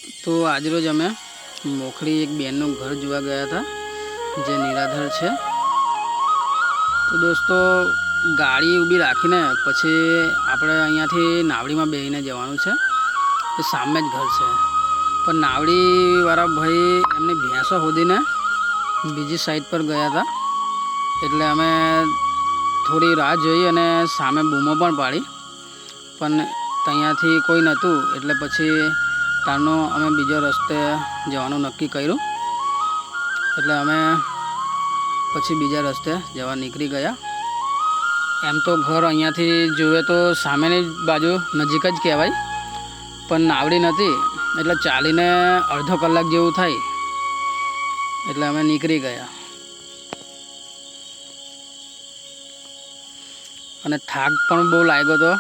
તો આજરોજ અમે મોખડી એક બેનનું ઘર જોવા ગયા હતા જે નિરાધર છે। તો દોસ્તો ગાડી ઊભી રાખીને પછી આપણે અહીંયાથી નાવડીમાં બેસીને જવાનું છે। એ સામે જ ઘર છે, પણ નાવડીવાળા ભાઈ એમની ભેંસો શોધીને બીજી સાઈડ પર ગયા હતા, એટલે અમે થોડી રાહ જોઈ અને સામે બૂમો પણ પાડી, પણ ત્યાંથી કોઈ નહોતું, એટલે પછી તારનો અમે બીજો રસ્તે જવાનું નક્કી કર્યું। એટલે અમે પછી બીજા રસ્તે જવા નીકળી ગયા। એમ તો ઘર અહીંયાથી જોઈએ તો સામેની બાજુ નજીક જ કહેવાય, પણ નાવડી નથી એટલે ચાલીને અડધો કલાક જેવું થાય, એટલે અમે નીકળી ગયા। અને થાક પણ બહુ લાગ્યો હતો,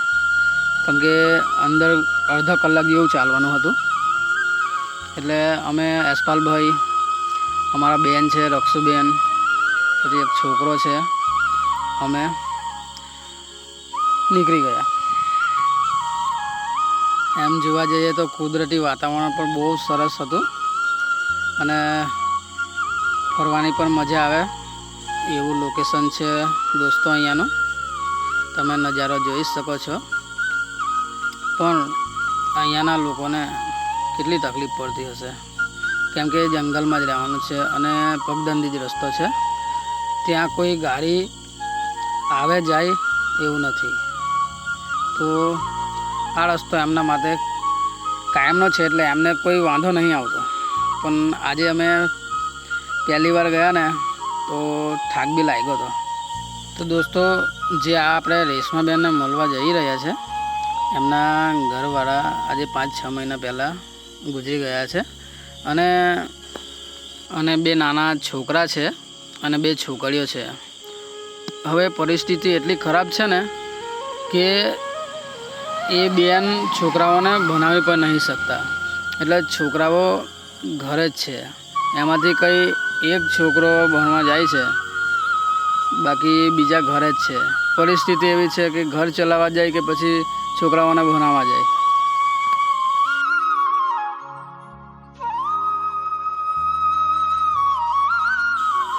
કેમ કે અંદર અડધો કલાક જેવું ચાલવાનું હતું। એટલે અમે યશપાલભાઈ, અમારા બેન છે રક્ષુબેન, પછી એક છોકરો છે, અમે નીકળી ગયા। એમ જોવા જઈએ તો કુદરતી વાતાવરણ પણ બહુ સરસ હતું અને ફરવાની પણ મજા આવે એવું લોકેશન છે દોસ્તો। અહીંયાનું તમે નજારો જોઈ શકો છો, પણ અહીંયાના લોકોને કેટલી તકલીફ પડતી હશે, કેમ કે જંગલમાં જ રહેવાનું છે અને પગદંડી જ રસ્તો છે, ત્યાં કોઈ ગાડી આવે જાય એવું નથી। તો આ રસ્તો એમના માટે કાયમનો છે, એટલે એમને કોઈ વાંધો નહીં આવતો, પણ આજે અમે પહેલી વાર ગયા ને તો થાક બી લાગ્યો હતો। તો દોસ્તો જે આપણે રેશમાબેનને મળવા જઈ રહ્યા છે, એમના ઘરવાળા આજે 5-6 મહિના પહેલાં ગુજરી ગયા છે, અને 2 નાના છોકરા છે અને 2 છોકરીઓ છે। હવે પરિસ્થિતિ એટલી ખરાબ છે ને કે એ બેન છોકરાઓને ભણાવી પણ નહીં શકતા, એટલે છોકરાઓ ઘરે જ છે। એમાંથી કંઈ એક છોકરો ભણવા જાય છે, બાકી બીજા ઘરે જ છે। પરિસ્થિતિ એવી છે કે ઘર ચલાવવા જાય કે પછી છોકરાઓને ભણાવવા જાય।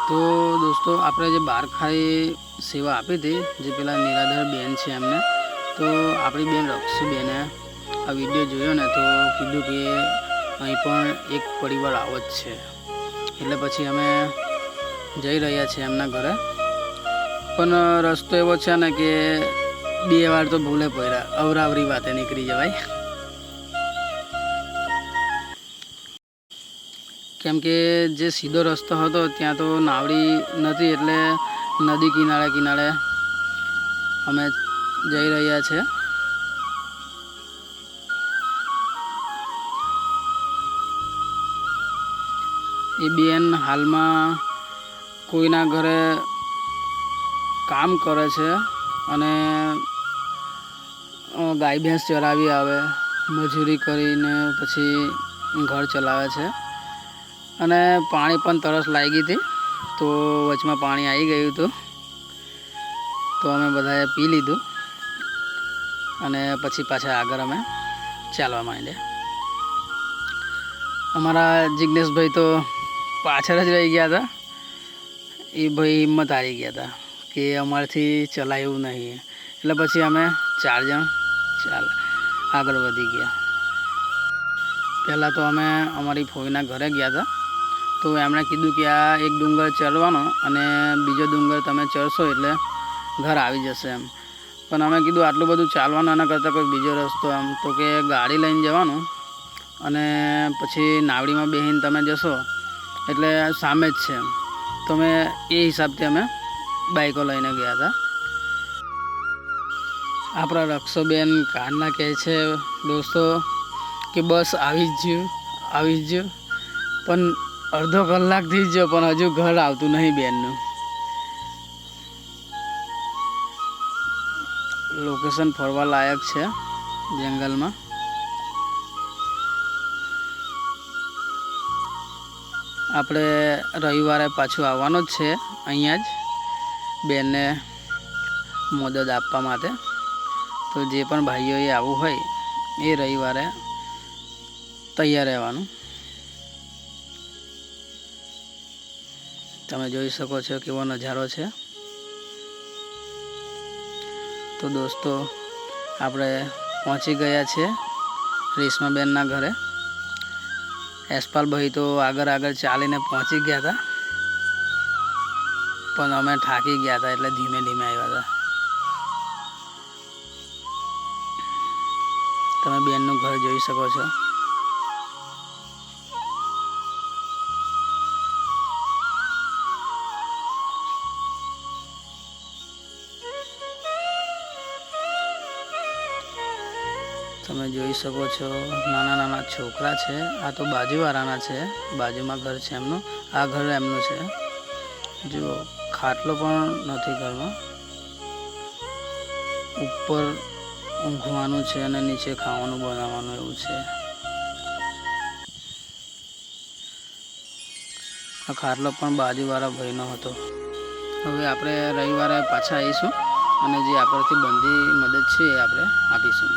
તો દોસ્તો આપણે જે બારખાઈ સેવા આપી હતી, જે પેલા નિરાધાર બેન છે એમને, તો આપણી બેન રક્ષુબેને આ વિડીયો જોયો ને તો કીધું કે અહીં પણ એક પરિવાર આવો જ છે, એટલે પછી અમે જઈ રહ્યા છીએ એમના ઘરે। પણ રસ્તો એવો છે ને કે 2 વાર તો ભૂલે પડ્યા, અવરાવરી વાતે નીકળી જવાય, કેમ કે જે સીધો રસ્તો હતો ત્યાં તો નાવડી નથી, એટલે નદી કિનારે કિનારે અમે જઈ રહ્યા છે। એ બેન હાલમાં કોઈના ઘરે કામ કરે છે અને ગાય ભેંસ ચરાવી આવે, મજૂરી કરીને પછી ઘર ચલાવે છે। અને પાણી પણ તરસ લાગી હતી, તો વચમાં પાણી આવી ગયું હતું, તો અમે બધાએ પી લીધું અને પછી પાછા આગળ અમે ચાલવા માંડ્યા। અમારા જિગ્નેશભાઈ તો પાછળ જ રહી ગયા હતા, એ ભાઈ હિંમત હારી ગયા હતા કે અમારાથી ચલાય એવું નહીં, એટલે પછી અમે 4 જણ આગળ વધી ગયા। પહેલાં તો અમે અમારી ફોઈના ઘરે ગયા હતા, તો એમણે કીધું કે આ એક ડુંગર ચડવાનો અને બીજો ડુંગર તમે ચડશો એટલે ઘર આવી જશે એમ, પણ અમે કીધું આટલું બધું ચાલવાનું એના કરતાં કોઈ બીજો રસ્તો એમ, તો કે ગાડી લઈને જવાનું અને પછી નાવડીમાં બેસીને તમે જશો એટલે સામે જ છે એમ। તો અમે એ હિસાબથી અમે બાઈકો લઈને ગયા હતા। આપણા રક્ષોબેન કારના કહે છે દોસ્તો કે બસ આવી જ ગયું, પણ અડધો કલાકથી જ પણ હજુ ઘર આવતું નહીં બેનનું। લોકેશન ફરવા લાયક છે જંગલમાં। આપણે રવિવારે પાછું આવવાનું જ છે અહીંયા જ બેનને મદદ આપવા માટે, તો જે પણ ભાઈઓએ આવવું હોય એ રવિવારે તૈયાર રહેવાનું. તમે જોઈ શકો છો કેવો નજારો છે. તો દોસ્તો આપણે પહોંચી ગયા છે રેશમાબેનના ઘરે. યશપાલભાઈ તો આગળ ચાલીને પહોંચી ગયા હતા, પણ અમે થાકી ગયા હતા એટલે ધીમે ધીમે આવ્યા હતા. તમે બેનનું ઘર જોઈ શકો છો. તમે જોઈ શકો છો નાના નાના છોકરા છે. આ તો બાજુવાળાના છે, બાજુમાં ઘર છે એમનું. આ ઘર એમનું છે. જો ખાટલો પણ નથી ઘરમાં. ઉપર ઊંઘવાનું છે અને નીચે ખાવાનું બનાવવાનું એવું છે. આ ખાટલો પણ બાજુવાળા ભાઈનો હતો. હવે આપણે રવિવારે પાછા આવીશું અને જે આપણાથી બનતી મદદ છે એ આપણે આપીશું.